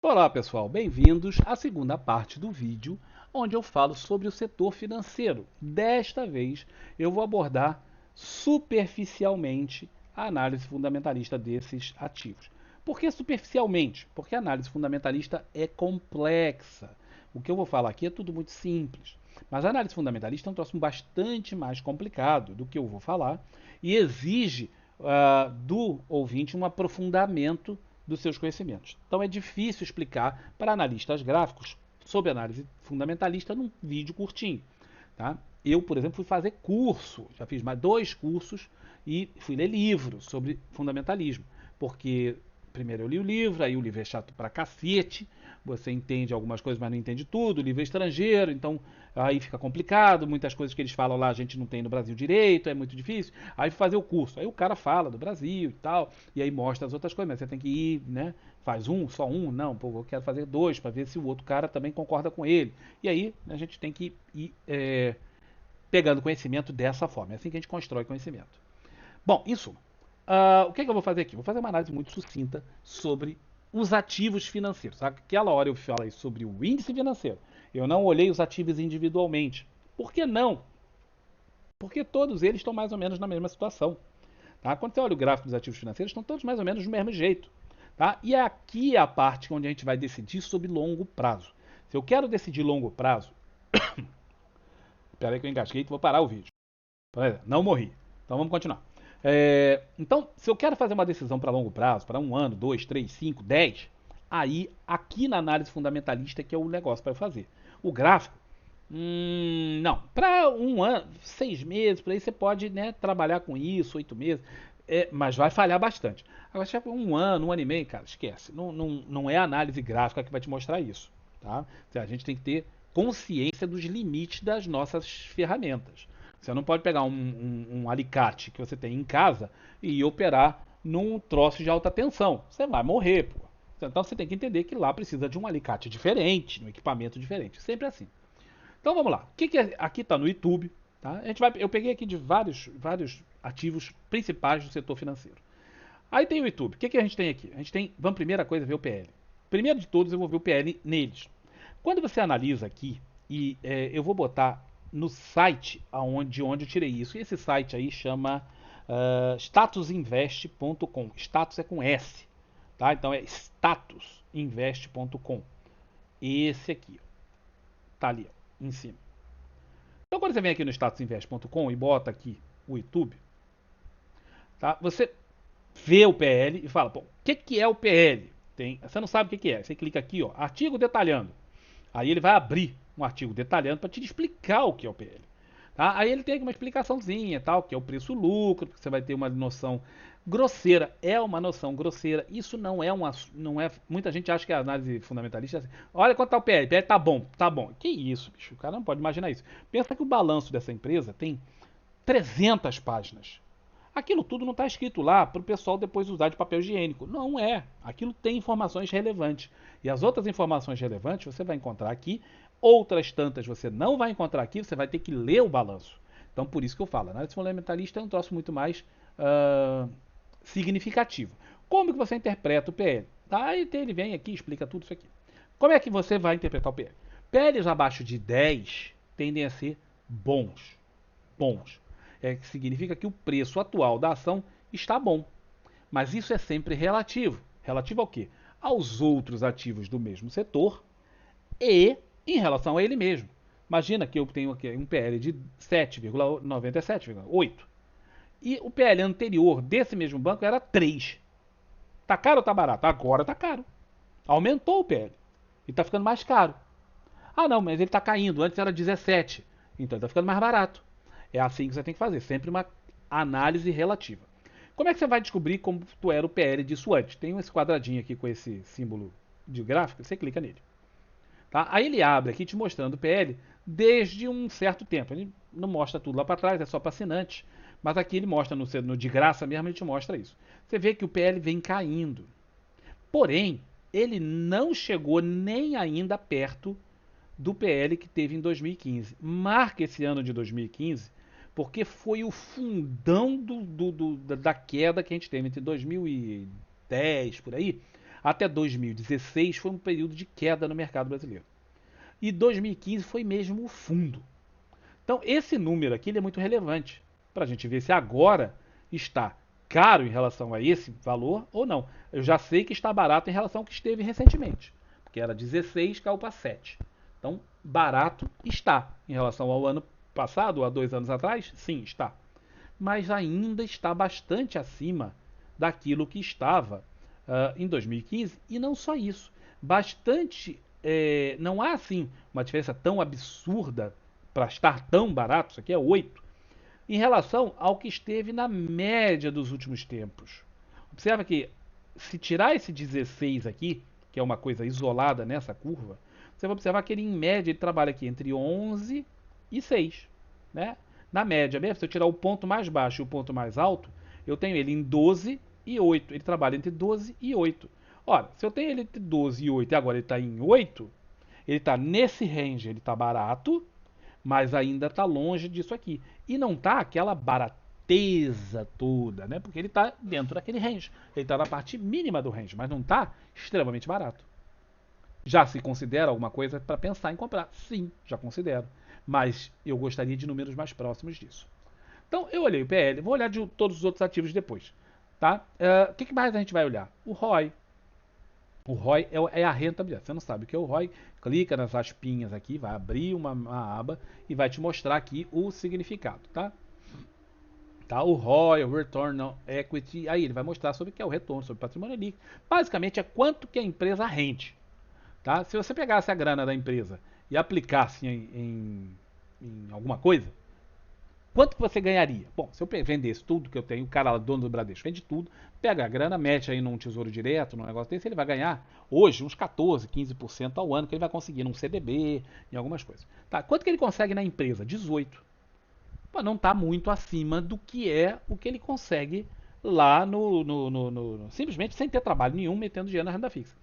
Olá pessoal, bem-vindos à segunda parte do vídeo, onde eu falo sobre o setor financeiro. Desta vez eu vou abordar superficialmente a análise fundamentalista desses ativos. Por que superficialmente? Porque a análise fundamentalista é complexa. O que eu vou falar aqui é tudo muito simples. Mas a análise fundamentalista é um troço bastante mais complicado do que eu vou falar e exige do ouvinte um aprofundamento dos seus conhecimentos. Então é difícil explicar para analistas gráficos sobre análise fundamentalista num vídeo curtinho. Tá? Eu, por exemplo, fui fazer curso, já fiz mais 2 cursos e fui ler livros sobre fundamentalismo, porque primeiro eu li o livro, aí o livro é chato pra cacete, você entende algumas coisas, mas não entende tudo, o livro é estrangeiro, então aí fica complicado, muitas coisas que eles falam lá a gente não tem no Brasil direito, é muito difícil. Aí fazer o curso, aí o cara fala do Brasil e tal, e aí mostra as outras coisas, mas você tem que ir, né? Faz só um, não, pô, eu quero fazer 2 para ver se o outro cara também concorda com ele. E aí a gente tem que ir pegando conhecimento dessa forma. É assim que a gente constrói conhecimento. Bom, em suma, o que eu vou fazer aqui? Vou fazer uma análise muito sucinta sobre os ativos financeiros. Sabe? Aquela hora eu falei sobre o índice financeiro. Eu não olhei os ativos individualmente. Por que não? Porque todos eles estão mais ou menos na mesma situação. Tá? Quando você olha o gráfico dos ativos financeiros, estão todos mais ou menos do mesmo jeito. Tá? E aqui é a parte onde a gente vai decidir sobre longo prazo. Se eu quero decidir longo prazo, espera aí que eu engasguei, vou parar o vídeo. Não morri. Então vamos continuar. Então, se eu quero fazer uma decisão para longo prazo, para um ano, 2, 3, 5, 10, aí aqui na análise fundamentalista que é o negócio para eu fazer. O gráfico, não. Para um ano, 6 meses, por aí você pode, né, trabalhar com isso, 8 meses, mas vai falhar bastante. Agora, se é um ano e meio, cara, esquece. Não é a análise gráfica que vai te mostrar isso. Tá? A gente tem que ter consciência dos limites das nossas ferramentas. Você não pode pegar um alicate que você tem em casa e operar num troço de alta tensão. Você vai morrer, pô. Então você tem que entender que lá precisa de um alicate diferente, um equipamento diferente. Sempre assim. Então vamos lá. Aqui está no YouTube. Tá? Eu peguei aqui de vários ativos principais do setor financeiro. Aí tem o YouTube. O que a gente tem aqui? A gente tem, vamos primeira coisa ver o PL. Primeiro de todos eu vou ver o PL neles. Quando você analisa aqui, e eu vou botar no site onde eu tirei isso. E esse site aí chama statusinvest.com. Status é com S. Tá? Então é statusinvest.com. Esse aqui, ó, tá ali, ó, em cima. Então quando você vem aqui no statusinvest.com e bota aqui o YouTube, tá? Você vê o PL e fala, o que é o PL? Você não sabe o que é. Você clica aqui, ó, artigo detalhando. Aí ele vai abrir um artigo detalhando para te explicar o que é o PL. Tá? Aí ele tem uma explicaçãozinha, tal, que é o preço-lucro, você vai ter uma noção grosseira. É uma noção grosseira. Isso não é uma. Não é, muita gente acha que a análise fundamentalista é assim. Olha quanto tá o PL. PL tá bom, tá bom. Que isso, bicho? O cara não pode imaginar isso. Pensa que o balanço dessa empresa tem 300 páginas. Aquilo tudo não está escrito lá para o pessoal depois usar de papel higiênico. Não é. Aquilo tem informações relevantes. E as outras informações relevantes você vai encontrar aqui. Outras tantas você não vai encontrar aqui, você vai ter que ler o balanço. Então, por isso que eu falo, a análise fundamentalista é um troço muito mais significativo. Como que você interpreta o PL? Tá? Ele vem aqui e explica tudo isso aqui. Como é que você vai interpretar o PL? PLs abaixo de 10 tendem a ser bons. Bons. Que significa que o preço atual da ação está bom. Mas isso é sempre relativo. Relativo ao quê? Aos outros ativos do mesmo setor e em relação a ele mesmo. Imagina que eu tenho aqui um PL de 7,97,8 e o PL anterior desse mesmo banco era 3. Tá caro ou tá barato? Agora tá caro. Aumentou o PL e tá ficando mais caro. Ah, não, mas ele está caindo. Antes era 17. Então ele está ficando mais barato. É assim que você tem que fazer. Sempre uma análise relativa. Como é que você vai descobrir como tu era o PL disso antes? Tem esse quadradinho aqui com esse símbolo de gráfico. Você clica nele. Tá? Aí ele abre aqui te mostrando o PL desde um certo tempo. Ele não mostra tudo lá para trás, é só para assinantes. Mas aqui ele mostra no de graça mesmo, ele te mostra isso. Você vê que o PL vem caindo. Porém, ele não chegou nem ainda perto do PL que teve em 2015. Marca esse ano de 2015, porque foi o fundão da queda que a gente teve entre 2010 por aí Até 2016 foi um período de queda no mercado brasileiro. E 2015 foi mesmo o fundo. Então, esse número aqui ele é muito relevante para a gente ver se agora está caro em relação a esse valor ou não. Eu já sei que está barato em relação ao que esteve recentemente, porque era 16, caiu para 7. Então, barato está em relação ao ano passado, há 2 anos atrás, sim, está. Mas ainda está bastante acima daquilo que estava em 2015. E não só isso, bastante. Não há assim uma diferença tão absurda para estar tão barato, isso aqui é 8, em relação ao que esteve na média dos últimos tempos. Observa que se tirar esse 16 aqui, que é uma coisa isolada nessa curva, você vai observar que ele em média ele trabalha aqui entre 11 e 6, né? Na média mesmo, se eu tirar o ponto mais baixo e o ponto mais alto, eu tenho ele em 12 e 8. Ele trabalha entre 12 e 8. Ora, se eu tenho ele entre 12 e 8 e agora ele está em 8, ele está nesse range, ele está barato, mas ainda está longe disso aqui. E não está aquela barateza toda, né? Porque ele está dentro daquele range. Ele está na parte mínima do range, mas não está extremamente barato. Já se considera alguma coisa para pensar em comprar? Sim, já considero. Mas eu gostaria de números mais próximos disso. Então eu olhei o PL, vou olhar de todos os outros ativos depois. Tá? O que mais a gente vai olhar? O ROI. O ROI é a rentabilidade. Você não sabe o que é o ROI? Clica nas aspinhas aqui, vai abrir uma aba e vai te mostrar aqui o significado. Tá? O ROI, o Return on Equity, aí ele vai mostrar sobre o que é o retorno sobre patrimônio líquido. Basicamente é quanto que a empresa rende. Tá? Se você pegasse a grana da empresa e aplicasse em alguma coisa, quanto que você ganharia? Bom, se eu vendesse tudo que eu tenho, o cara lá, dono do Bradesco, vende tudo, pega a grana, mete aí num tesouro direto, num negócio desse, ele vai ganhar hoje uns 14, 15% ao ano que ele vai conseguir num CDB, em algumas coisas. Tá? Quanto que ele consegue na empresa? 18. Pô, não está muito acima do que é o que ele consegue lá simplesmente sem ter trabalho nenhum, metendo dinheiro na renda fixa.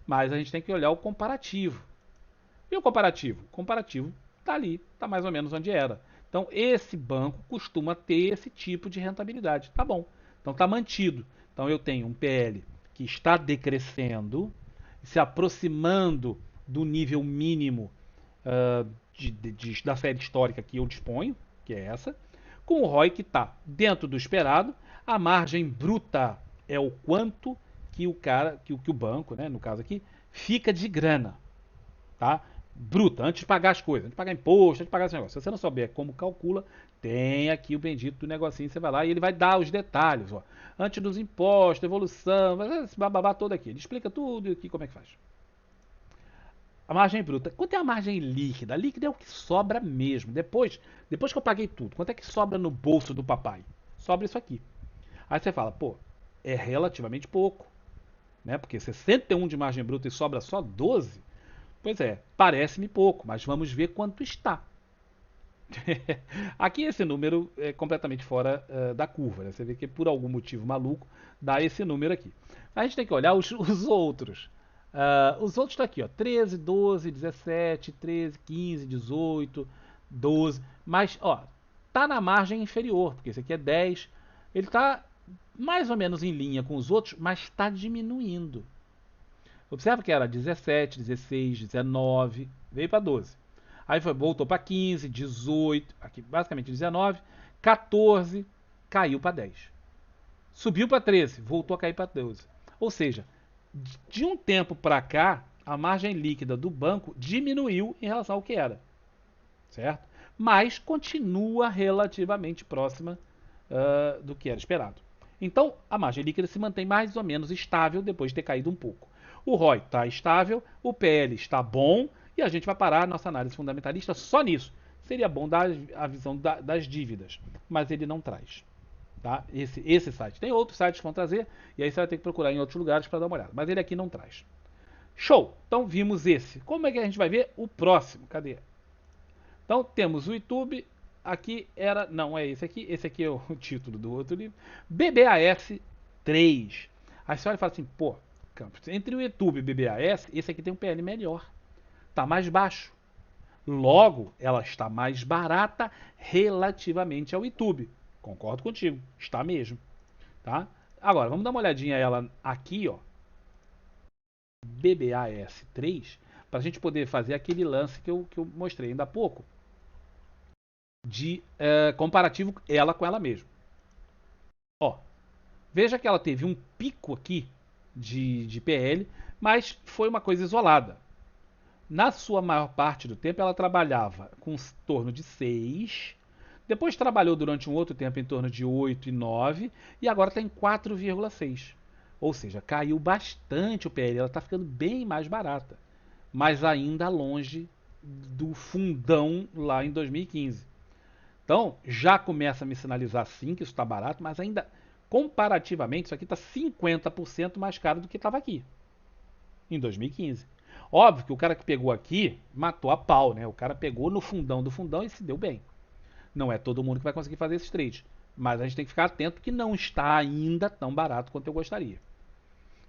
Mas a gente tem que olhar o comparativo. E o comparativo? O comparativo está ali, está mais ou menos onde era. Então, esse banco costuma ter esse tipo de rentabilidade. Tá bom. Então, está mantido. Então, eu tenho um PL que está decrescendo, se aproximando do nível mínimo da série histórica que eu disponho, que é essa, com o ROI que está dentro do esperado. A margem bruta é o quanto que o banco, né, no caso aqui, fica de grana. Tá? Bruta, antes de pagar as coisas, antes de pagar imposto, antes de pagar esse negócio. Se você não souber como calcula, tem aqui o bendito do negocinho, você vai lá e ele vai dar os detalhes, ó. Antes dos impostos, evolução, esse bababá todo aqui. Ele explica tudo aqui como é que faz. A margem bruta. Quanto é a margem líquida? A líquida é o que sobra mesmo. Depois que eu paguei tudo, quanto é que sobra no bolso do papai? Sobra isso aqui. Aí você fala, pô, é relativamente pouco, né? Porque 61 de margem bruta e sobra só 12. Pois é, parece-me pouco, mas vamos ver quanto está. Aqui esse número é completamente fora da curva, né? Você vê que por algum motivo maluco dá esse número aqui. A gente tem que olhar os outros. Os outros estão aqui, ó, 13, 12, 17, 13, 15, 18, 12. Mas, ó, tá na margem inferior, porque esse aqui é 10. Ele está mais ou menos em linha com os outros, mas está diminuindo. Observa que era 17, 16, 19, veio para 12. Aí voltou para 15, 18, aqui basicamente 19, 14, caiu para 10. Subiu para 13, voltou a cair para 12. Ou seja, de um tempo para cá, a margem líquida do banco diminuiu em relação ao que era. Certo? Mas continua relativamente próxima do que era esperado. Então, a margem líquida se mantém mais ou menos estável depois de ter caído um pouco. O ROI está estável, o PL está bom e a gente vai parar a nossa análise fundamentalista só nisso. Seria bom dar a visão das dívidas, mas ele não traz. Tá? Esse site. Tem outros sites que vão trazer e aí você vai ter que procurar em outros lugares para dar uma olhada. Mas ele aqui não traz. Show! Então vimos esse. Como é que a gente vai ver o próximo? Cadê? Então temos o YouTube. Aqui era... Não, é esse aqui. Esse aqui é o título do outro livro. BBAS 3. Aí você olha e fala assim, pô, Campos, entre o YouTube e o BBAS, esse aqui tem um PL melhor. Está mais baixo. Logo, ela está mais barata relativamente ao YouTube. Concordo contigo. Está mesmo. Tá? Agora, vamos dar uma olhadinha ela aqui, ó. BBAS3 para a gente poder fazer aquele lance que eu mostrei ainda há pouco de comparativo ela com ela mesma. Ó, veja que ela teve um pico aqui de PL, mas foi uma coisa isolada. Na sua maior parte do tempo, ela trabalhava com em torno de 6, depois trabalhou durante um outro tempo em torno de 8 e 9, e agora está em 4,6. Ou seja, caiu bastante o PL, ela está ficando bem mais barata, mas ainda longe do fundão lá em 2015. Então, já começa a me sinalizar sim que isso está barato, mas ainda comparativamente, isso aqui está 50% mais caro do que estava aqui em 2015. Óbvio que o cara que pegou aqui matou a pau, né? O cara pegou no fundão do fundão e se deu bem. Não é todo mundo que vai conseguir fazer esses trades, mas a gente tem que ficar atento que não está ainda tão barato quanto eu gostaria.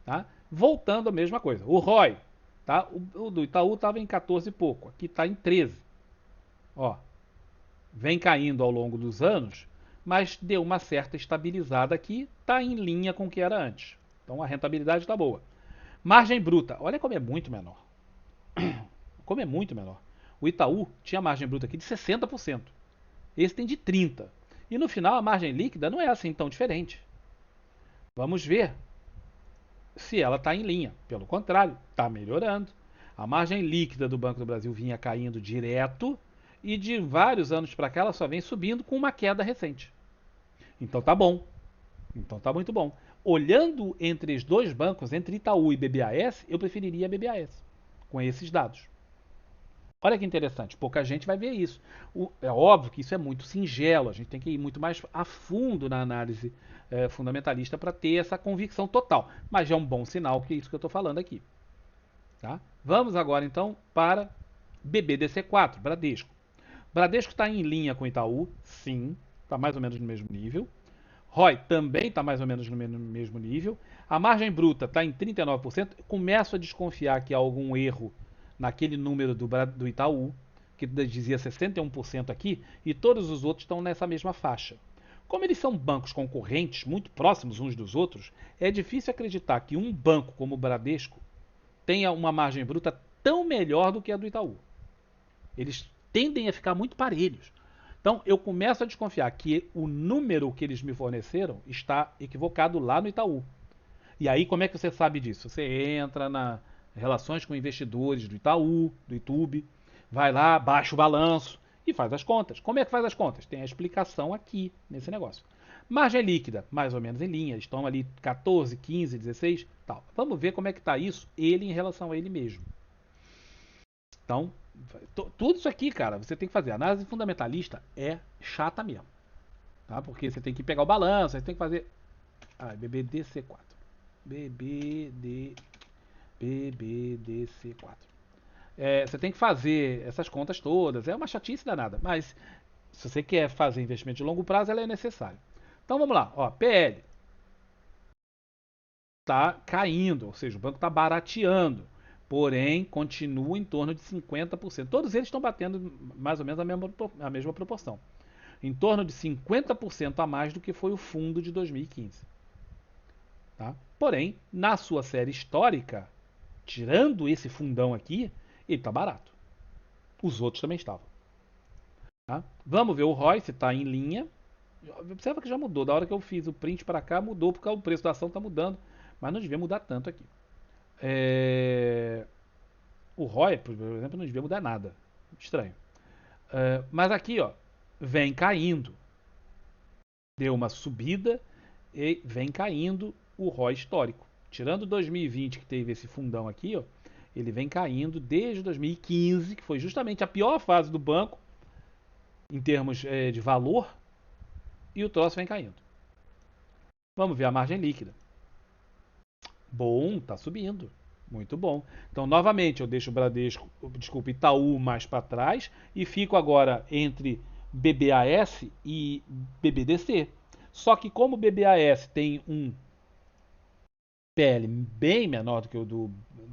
Tá? Voltando à mesma coisa. O ROI, tá? O do Itaú estava em 14 e pouco, aqui está em 13. Ó, vem caindo ao longo dos anos, mas deu uma certa estabilizada aqui, está em linha com o que era antes. Então a rentabilidade está boa. Margem bruta, olha como é muito menor. Como é muito menor. O Itaú tinha margem bruta aqui de 60%. Esse tem de 30%. E no final a margem líquida não é assim tão diferente. Vamos ver se ela está em linha. Pelo contrário, está melhorando. A margem líquida do Banco do Brasil vinha caindo direto e de vários anos para cá ela só vem subindo com uma queda recente. Então tá bom. Então tá muito bom. Olhando entre os dois bancos, entre Itaú e BBAS, eu preferiria a BBAS com esses dados. Olha que interessante, pouca gente vai ver isso. É óbvio que isso é muito singelo, a gente tem que ir muito mais a fundo na análise fundamentalista para ter essa convicção total. Mas é um bom sinal que é isso que eu estou falando aqui. Tá? Vamos agora então para BBDC4, Bradesco. Bradesco está em linha com Itaú, sim, está mais ou menos no mesmo nível. ROI também está mais ou menos no mesmo nível. A margem bruta está em 39%. Começo a desconfiar que há algum erro naquele número do Itaú, que dizia 61% aqui, e todos os outros estão nessa mesma faixa. Como eles são bancos concorrentes, muito próximos uns dos outros, é difícil acreditar que um banco como o Bradesco tenha uma margem bruta tão melhor do que a do Itaú. Eles tendem a ficar muito parelhos. Então eu começo a desconfiar que o número que eles me forneceram está equivocado lá no Itaú. E aí como é que você sabe disso? Você entra na relações com investidores do Itaú, do YouTube, vai lá, baixa o balanço e faz as contas. Como é que faz as contas? Tem a explicação aqui nesse negócio. Margem líquida, mais ou menos em linha, estão ali 14, 15, 16, tal. Vamos ver como é que está isso, ele em relação a ele mesmo. Então, tudo isso aqui, cara, você tem que fazer. A análise fundamentalista é chata mesmo, tá? Porque você tem que pegar o balanço, você tem que fazer... BBDC4. BBDC4. Você tem que fazer essas contas todas. É uma chatice danada, mas se você quer fazer investimento de longo prazo, ela é necessária. Então vamos lá. Ó, PL está caindo, ou seja, o banco está barateando. Porém, continua em torno de 50%. Todos eles estão batendo mais ou menos a mesma proporção. Em torno de 50% a mais do que foi o fundo de 2015. Tá? Porém, na sua série histórica, tirando esse fundão aqui, ele está barato. Os outros também estavam. Tá? Vamos ver o ROI se está em linha. Observa que já mudou. Da hora que eu fiz o print para cá, mudou porque o preço da ação está mudando. Mas não devia mudar tanto aqui. O ROI, por exemplo, não devia mudar nada. Estranho. Mas aqui, ó, vem caindo. Deu uma subida e vem caindo o ROI histórico. Tirando 2020, que teve esse fundão aqui, ó, ele vem caindo desde 2015, que foi justamente a pior fase do banco, em termos de valor, e o troço vem caindo. Vamos ver a margem líquida. Bom, tá subindo. Muito bom. Então, novamente, eu deixo o Bradesco, desculpa, Itaú mais para trás e fico agora entre BBAS e BBDC. Só que como o BBAS tem um PL bem menor do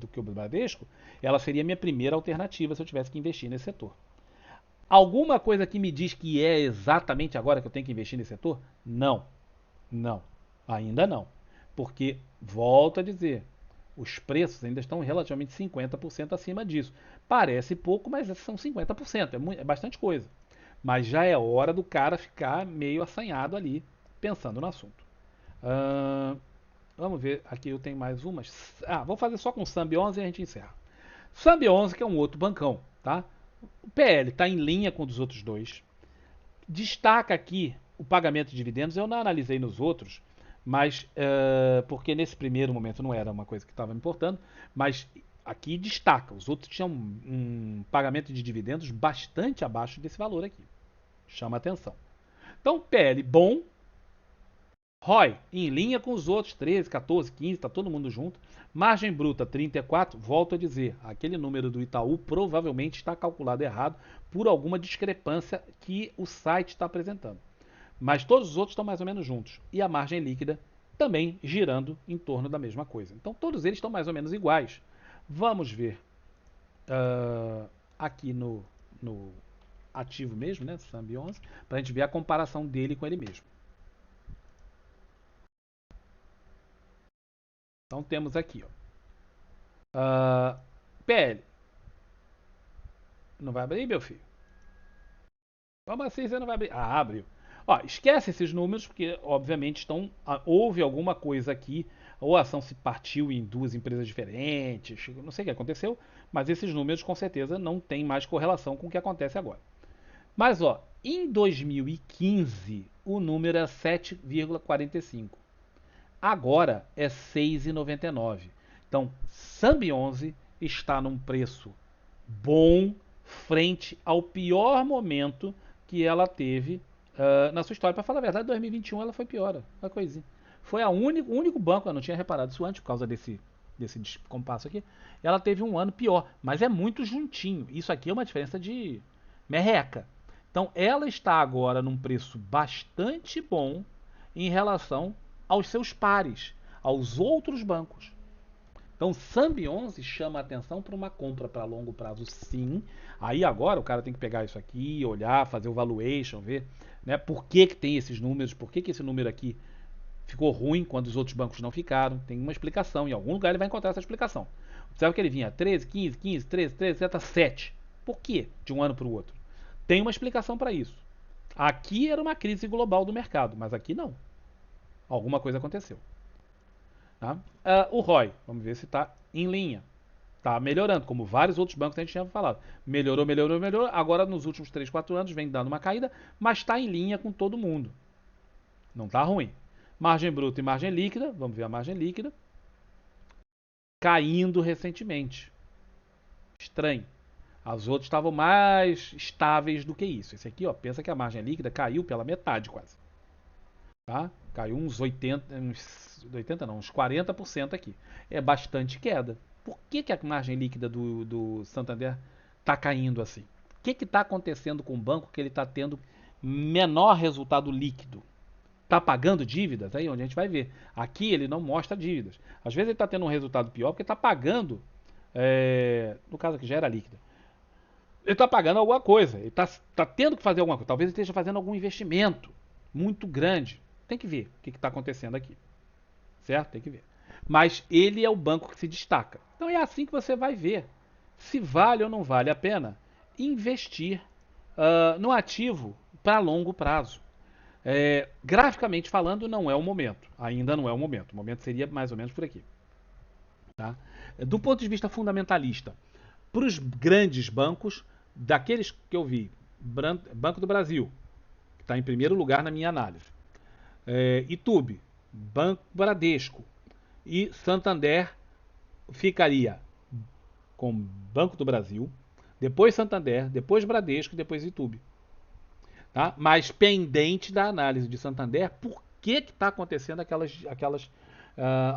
que o Bradesco, ela seria a minha primeira alternativa se eu tivesse que investir nesse setor. Alguma coisa que me diz que é exatamente agora que eu tenho que investir nesse setor? Não. Não. Ainda não. Porque, volto a dizer, Os preços ainda estão relativamente 50% acima disso. Parece pouco, mas são 50%, é bastante coisa. Mas já é hora do cara ficar meio assanhado ali, pensando no assunto. Ahn, Vamos ver, aqui eu tenho mais umas. Vou fazer só com o Sambi 11 e a gente encerra. Sambi 11, que é um outro bancão, tá? O PL está em linha com os dos outros dois. Destaca aqui o pagamento de dividendos. Eu não analisei nos outros, mas porque nesse primeiro momento não era uma coisa que estava me importando, mas aqui destaca. Os outros tinham um pagamento de dividendos bastante abaixo desse valor aqui. Chama atenção. Então, PL bom, ROI em linha com os outros, 13, 14, 15, está todo mundo junto. Margem bruta 34, volto a dizer, aquele número do Itaú provavelmente está calculado errado por alguma discrepância que o site está apresentando. Mas todos os outros estão mais ou menos juntos. E a margem líquida também girando em torno da mesma coisa. Então todos eles estão mais ou menos iguais. Vamos ver aqui no ativo mesmo, né, Sambi 11, para a gente ver a comparação dele com ele mesmo. Então temos aqui, PL. Não vai abrir, meu filho? Como assim você não vai abrir? Abriu. Esquece esses números, porque obviamente houve alguma coisa aqui, ou a ação se partiu em duas empresas diferentes, não sei o que aconteceu, mas esses números com certeza não têm mais correlação com o que acontece agora. Mas em 2015 o número era 7,45. Agora é 6,99. Então, Sambi 11 está num preço bom frente ao pior momento que ela teve na sua história. Para falar a verdade, 2021 ela foi pior. Uma coisinha. Foi o único banco, eu não tinha reparado isso antes por causa desse descompasso aqui. Ela teve um ano pior, mas é muito juntinho. Isso aqui é uma diferença de merreca. Então ela está agora num preço bastante bom em relação aos seus pares, aos outros bancos. Então, Sambi 11 chama a atenção para uma compra para longo prazo, sim. Aí agora o cara tem que pegar isso aqui, olhar, fazer o valuation, ver, né, por que tem esses números, por que esse número aqui ficou ruim quando os outros bancos não ficaram. Tem uma explicação, em algum lugar ele vai encontrar essa explicação. Observa que ele vinha 13, 15, 15, 13, 13, até 7. Por que de um ano para o outro? Tem uma explicação para isso. Aqui era uma crise global do mercado, mas aqui não. Alguma coisa aconteceu. Tá? O ROI, vamos ver se está em linha. Está melhorando, como vários outros bancos que a gente tinha falado. Melhorou, melhorou, melhorou. Agora, nos últimos 3, 4 anos, vem dando uma caída, mas está em linha com todo mundo. Não está ruim. Margem bruta e margem líquida, vamos ver a margem líquida, caindo recentemente. Estranho. As outras estavam mais estáveis do que isso. Esse aqui, pensa que a margem líquida caiu pela metade quase. Tá? Caiu uns 80 não, uns 40% aqui. É bastante queda. Por que a margem líquida do Santander está caindo assim? O que está acontecendo com o banco que ele está tendo menor resultado líquido? Está pagando dívidas? Aí onde a gente vai ver. Aqui ele não mostra dívidas. Às vezes ele está tendo um resultado pior porque está pagando, no caso aqui já era líquida, ele está pagando alguma coisa, ele está tendo que fazer alguma coisa. Talvez ele esteja fazendo algum investimento muito grande. Tem que ver o que está acontecendo aqui. Certo? Tem que ver. Mas ele é o banco que se destaca. Então é assim que você vai ver se vale ou não vale a pena investir no ativo para longo prazo. Graficamente falando, não é o momento. Ainda não é o momento. O momento seria mais ou menos por aqui. Tá? Do ponto de vista fundamentalista, para os grandes bancos, daqueles que eu vi, Banco do Brasil, que está em primeiro lugar na minha análise, Itube, Banco Bradesco e Santander ficaria com Banco do Brasil, depois Santander, depois Bradesco e depois Itube. Tá? Mas pendente da análise de Santander, por que está acontecendo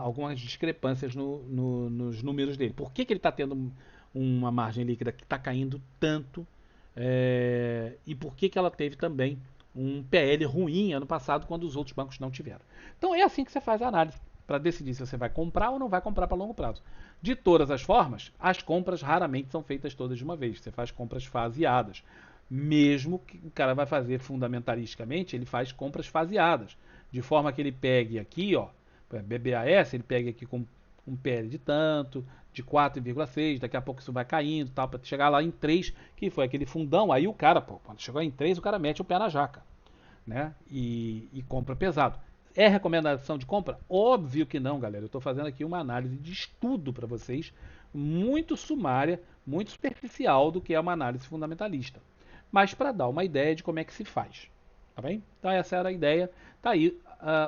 algumas discrepâncias nos números dele? Por que ele está tendo uma margem líquida que está caindo tanto? E por que ela teve também um PL ruim ano passado quando os outros bancos não tiveram? Então é assim que você faz a análise para decidir se você vai comprar ou não vai comprar para longo prazo. De todas as formas, as compras raramente são feitas todas de uma vez. Você faz compras faseadas. Mesmo que o cara vai fazer fundamentalisticamente, ele faz compras faseadas. De forma que ele pegue aqui, BBAS, ele pegue aqui com um PL de tanto, de 4,6, daqui a pouco isso vai caindo, tal, para chegar lá em 3, que foi aquele fundão. Aí o cara, pô, quando chegou em 3, o cara mete o pé na jaca, né? E compra pesado. É recomendação de compra? Óbvio que não, galera. Eu estou fazendo aqui uma análise de estudo para vocês, muito sumária, muito superficial do que é uma análise fundamentalista. Mas para dar uma ideia de como é que se faz. Tá bem? Então essa era a ideia. Tá aí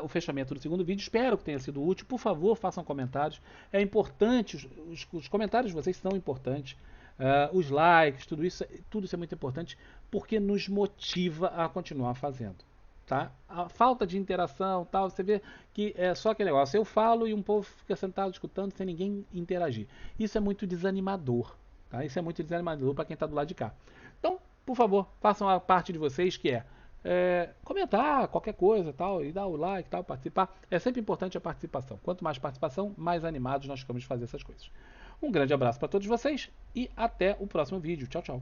o fechamento do segundo vídeo. Espero que tenha sido útil. Por favor, façam comentários. É importante, os comentários de vocês são importantes. Os likes, tudo isso é muito importante porque nos motiva a continuar fazendo. Tá? A falta de interação, tal, você vê que é só aquele negócio. Eu falo e um povo fica sentado escutando sem ninguém interagir. Isso é muito desanimador. Tá? Isso é muito desanimador para quem está do lado de cá. Então, por favor, façam a parte de vocês que comentar qualquer coisa, tal, e dar o like, tal, participar. É sempre importante a participação. Quanto mais participação, mais animados nós ficamos de fazer essas coisas. Um grande abraço para todos vocês e até o próximo vídeo. Tchau, tchau.